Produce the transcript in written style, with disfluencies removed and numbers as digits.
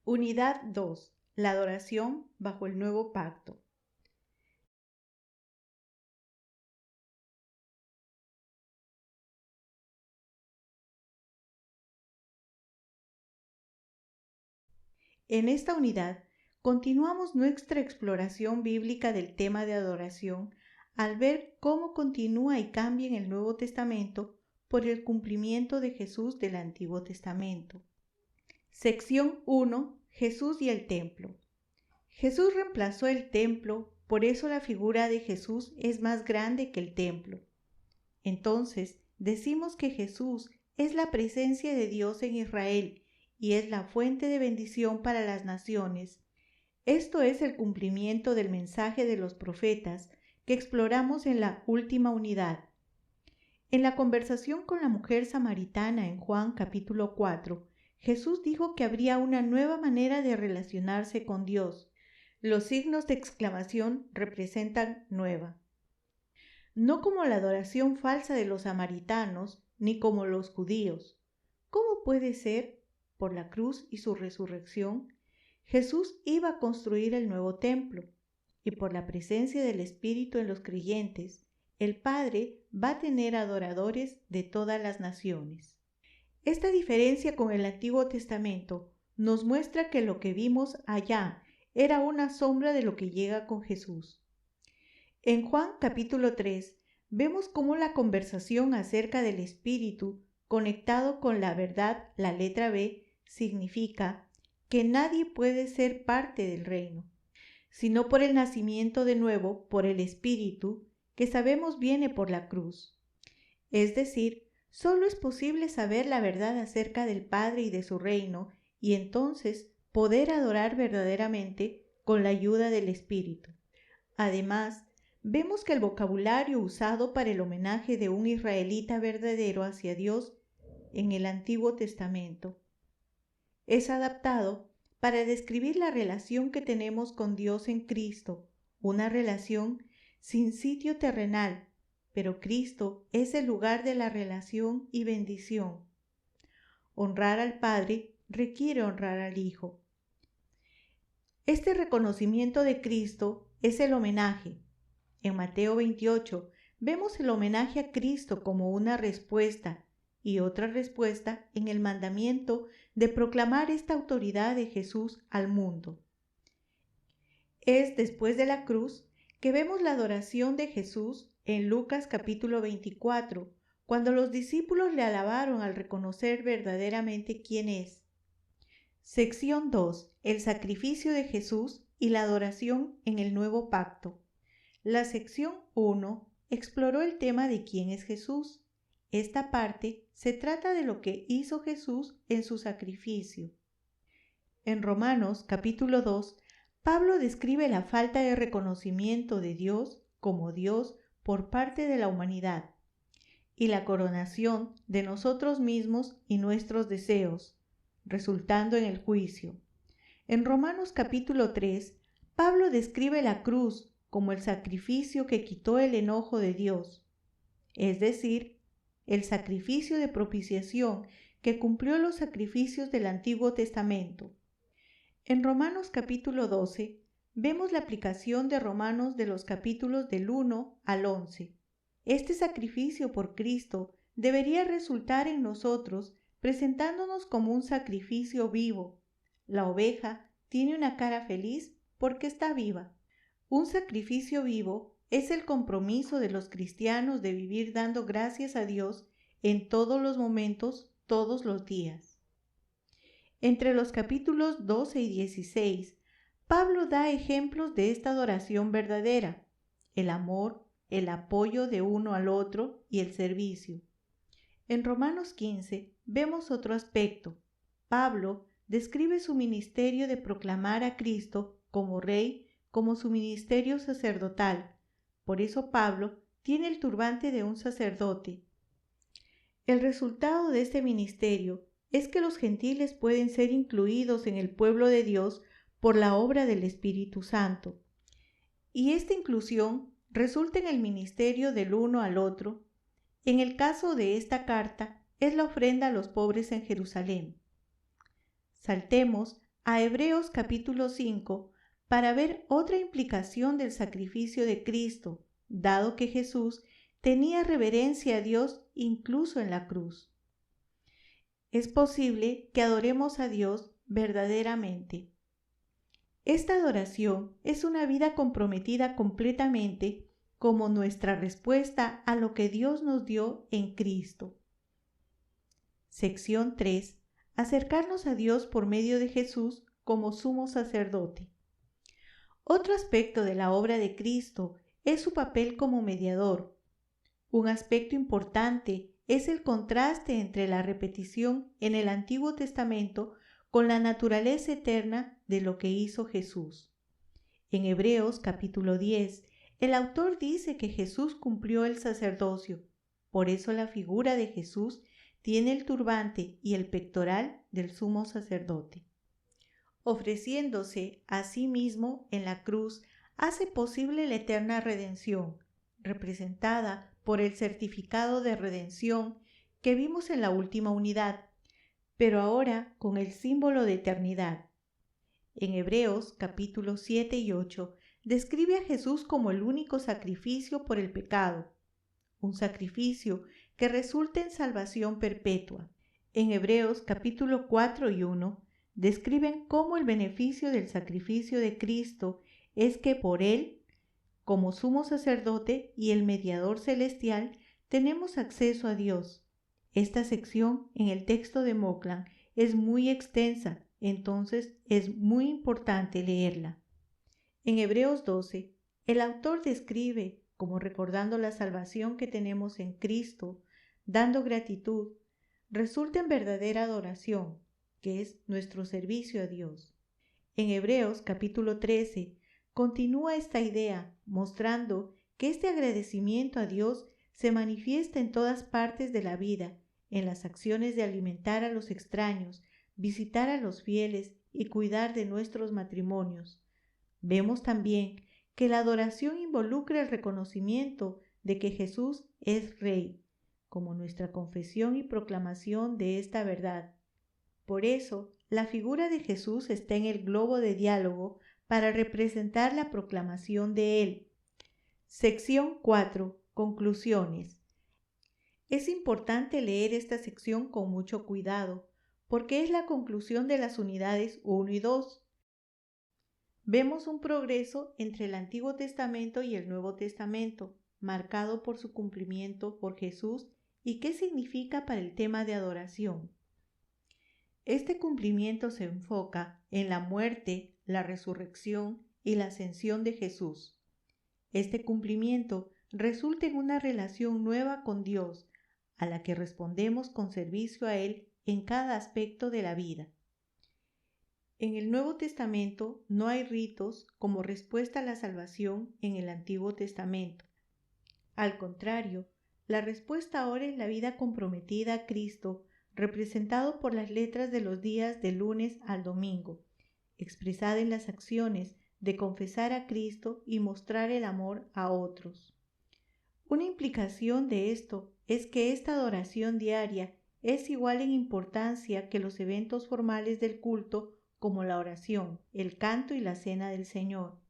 Unidad 2. La adoración bajo el nuevo pacto. En esta unidad continuamos nuestra exploración bíblica del tema de adoración al ver cómo continúa y cambia en el Nuevo Testamento por el cumplimiento de Jesús del Antiguo Testamento. Sección 1. Jesús y el templo. Jesús reemplazó el templo, por eso la figura de Jesús es más grande que el templo. Entonces, decimos que Jesús es la presencia de Dios en Israel y es la fuente de bendición para las naciones. Esto es el cumplimiento del mensaje de los profetas que exploramos en la última unidad. En la conversación con la mujer samaritana en Juan capítulo 4, Jesús dijo que habría una nueva manera de relacionarse con Dios. Los signos de exclamación representan nueva. No como la adoración falsa de los samaritanos, ni como los judíos. ¿Cómo puede ser? Por la cruz y su resurrección, Jesús iba a construir el nuevo templo, y por la presencia del Espíritu en los creyentes, el Padre va a tener adoradores de todas las naciones. Esta diferencia con el Antiguo Testamento nos muestra que lo que vimos allá era una sombra de lo que llega con Jesús. En Juan capítulo 3 vemos cómo la conversación acerca del Espíritu conectado con la verdad, la letra B, significa que nadie puede ser parte del reino, sino por el nacimiento de nuevo por el Espíritu, que sabemos viene por la cruz. Es decir, solo es posible saber la verdad acerca del Padre y de su reino, y entonces poder adorar verdaderamente con la ayuda del Espíritu. Además, vemos que el vocabulario usado para el homenaje de un israelita verdadero hacia Dios en el Antiguo Testamento es adaptado para describir la relación que tenemos con Dios en Cristo, una relación sin sitio terrenal, pero Cristo es el lugar de la relación y bendición. Honrar al Padre requiere honrar al Hijo. Este reconocimiento de Cristo es el homenaje. En Mateo 28 vemos el homenaje a Cristo como una respuesta y otra respuesta en el mandamiento de proclamar esta autoridad de Jesús al mundo. Es después de la cruz que vemos la adoración de Jesús en Lucas capítulo 24, cuando los discípulos le alabaron al reconocer verdaderamente quién es. Sección 2. El sacrificio de Jesús y la adoración en el nuevo pacto. La sección 1 exploró el tema de quién es Jesús. Esta parte se trata de lo que hizo Jesús en su sacrificio. En Romanos capítulo 2, Pablo describe la falta de reconocimiento de Dios como Dios por parte de la humanidad y la coronación de nosotros mismos y nuestros deseos, resultando en el juicio. En Romanos capítulo 3, Pablo describe la cruz como el sacrificio que quitó el enojo de Dios, es decir, el sacrificio de propiciación que cumplió los sacrificios del Antiguo Testamento. En Romanos capítulo 12 vemos la aplicación de Romanos de los capítulos del 1 al 11. Este sacrificio por Cristo debería resultar en nosotros presentándonos como un sacrificio vivo. La oveja tiene una cara feliz porque está viva. Un sacrificio vivo es el compromiso de los cristianos de vivir dando gracias a Dios en todos los momentos, todos los días. Entre los capítulos 12 y 16, Pablo da ejemplos de esta adoración verdadera, el amor, el apoyo de uno al otro y el servicio. En Romanos 15 vemos otro aspecto. Pablo describe su ministerio de proclamar a Cristo como Rey, como su ministerio sacerdotal. Por eso Pablo tiene el turbante de un sacerdote. El resultado de este ministerio es que los gentiles pueden ser incluidos en el pueblo de Dios por la obra del Espíritu Santo. Y esta inclusión resulta en el ministerio del uno al otro. En el caso de esta carta, es la ofrenda a los pobres en Jerusalén. Saltemos a Hebreos capítulo 5 para ver otra implicación del sacrificio de Cristo, dado que Jesús tenía reverencia a Dios incluso en la cruz. Es posible que adoremos a Dios verdaderamente. Esta adoración es una vida comprometida completamente como nuestra respuesta a lo que Dios nos dio en Cristo. Sección 3. Acercarnos a Dios por medio de Jesús como sumo sacerdote. Otro aspecto de la obra de Cristo es su papel como mediador. Un aspecto importante es el contraste entre la repetición en el Antiguo Testamento con la naturaleza eterna de lo que hizo Jesús. En Hebreos capítulo 10, el autor dice que Jesús cumplió el sacerdocio. Por eso la figura de Jesús tiene el turbante y el pectoral del sumo sacerdote. Ofreciéndose a sí mismo en la cruz, hace posible la eterna redención, representada por el certificado de redención que vimos en la última unidad, pero ahora con el símbolo de eternidad. En Hebreos capítulos 7 y 8 describe a Jesús como el único sacrificio por el pecado, un sacrificio que resulta en salvación perpetua. En Hebreos capítulo 4 y 1 describen cómo el beneficio del sacrificio de Cristo es que por él, como sumo sacerdote y el mediador celestial, tenemos acceso a Dios. Esta sección en el texto de Moclan es muy extensa, entonces es muy importante leerla. En Hebreos 12, el autor describe, como recordando la salvación que tenemos en Cristo, dando gratitud, resulta en verdadera adoración, que es nuestro servicio a Dios. En Hebreos capítulo 13, continúa esta idea, mostrando que este agradecimiento a Dios se manifiesta en todas partes de la vida, en las acciones de alimentar a los extraños, visitar a los fieles y cuidar de nuestros matrimonios. Vemos también que la adoración involucra el reconocimiento de que Jesús es Rey, como nuestra confesión y proclamación de esta verdad. Por eso, la figura de Jesús está en el globo de diálogo para representar la proclamación de Él. Sección 4. Conclusiones. Es importante leer esta sección con mucho cuidado, porque es la conclusión de las unidades 1 y 2. Vemos un progreso entre el Antiguo Testamento y el Nuevo Testamento, marcado por su cumplimiento por Jesús y qué significa para el tema de adoración. Este cumplimiento se enfoca en la muerte, la resurrección y la ascensión de Jesús. Este cumplimiento resulta en una relación nueva con Dios, a la que respondemos con servicio a Él en cada aspecto de la vida. En el Nuevo Testamento no hay ritos como respuesta a la salvación en el Antiguo Testamento. Al contrario, la respuesta ahora es la vida comprometida a Cristo, representado por las letras de los días de lunes al domingo, expresada en las acciones de confesar a Cristo y mostrar el amor a otros. Una implicación de esto es que esta adoración diaria es igual en importancia que los eventos formales del culto como la oración, el canto y la cena del Señor.